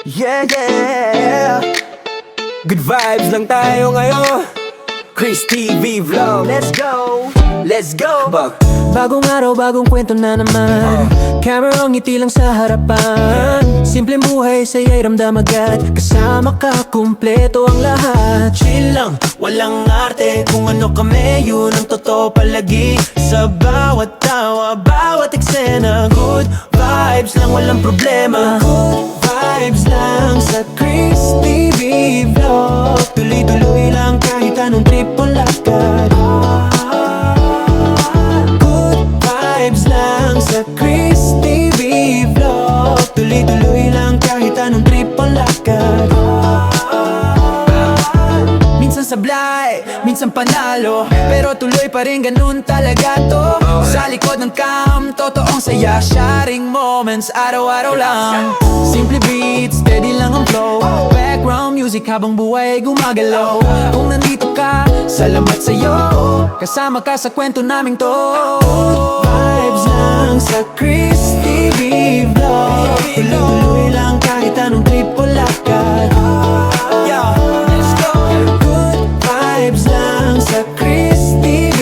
Yeah, yeah. Good vibes lang tayo ngayon. Chris TV Vlog. Let's go, let's go. Bagong araw, bagong kwento na naman. Camera ngiti lang sa harapan. Simpleng buhay, saya'y ramdam agad. Kasama ka, kumpleto ang lahat. Chill lang, walang arte. Kung ano kami, yun ang totoo palagi. Sa bawat tawa, bawat eksena. Good vibes lang, walang problema. Good vibes lang sa Chris TV Vlog. Tuloy-tuloy lang kahit anong trip o lakad. Good vibes lang sa Chris TV Vlog. Tuloy-tuloy lang kahit anong trip o lakad. Minsan sablay, minsan panalo, pero tuloy pa rin ganun talaga to. Sa likod ng cam, totoong saya. Sharing moments, araw-araw lang. Simple beats, steady lang ang flow. Background music habang buhay gumagalaw. Kung nandito ka, salamat sa'yo. Kasama ka sa kwento naming to. Good vibes lang sa Chris TV Vlog. Tuloy-tuloy lang kahit anong trip o lakad. Let's go. Good vibes lang sa Chris TV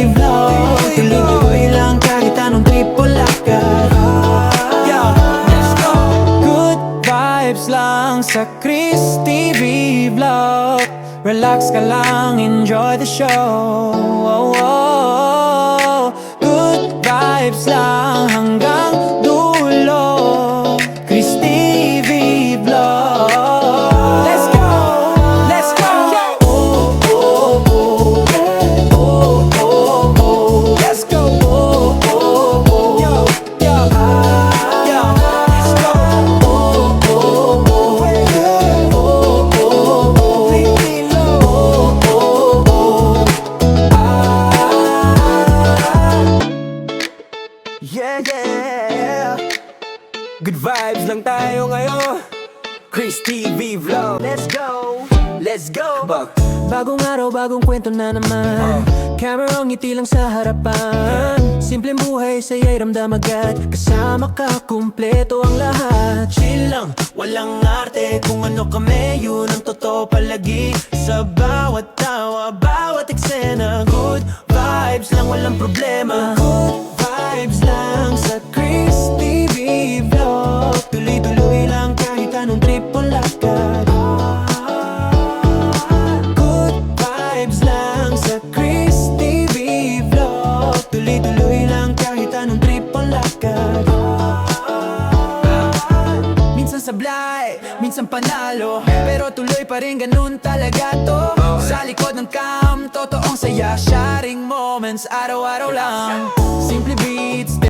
Vlog. Tuloy-tuloy lang kahit anong trip o lakad. Let's go. Good vibes lang sa Chris TV Vlog. Relax ka lang, enjoy the show. Good vibes lang hanggang dulo. Chris TV Vlog. Let's go, let's go. Let's go. Yeah, yeah. Good vibes lang tayo ngayon. Chris TV Vlog. Let's go, let's go. Bagong araw, bagong kwento na naman. Camera ngiti lang sa harapan. Simpleng buhay, saya'y ramdam agad. Kasama ka, kumpleto ang lahat. Chill lang, walang arte. Kung ano kami, yun ang totoo palagi. Sa bawat tawa, bawat eksena. Good vibes lang, walang problema. Good vibes lang sa Chris TV Vlog. Tuloy-tuloy lang kahit anong trip o lakad. Good vibes lang sa Chris TV Vlog. Tuloy-tuloy lang kahit anong trip o lakad. Minsan sablay, minsan panalo, pero tuloy pa rin ganun talaga to. Sa likod ng cam, totoong saya. Sharing moments, araw-araw lang. Simple beats.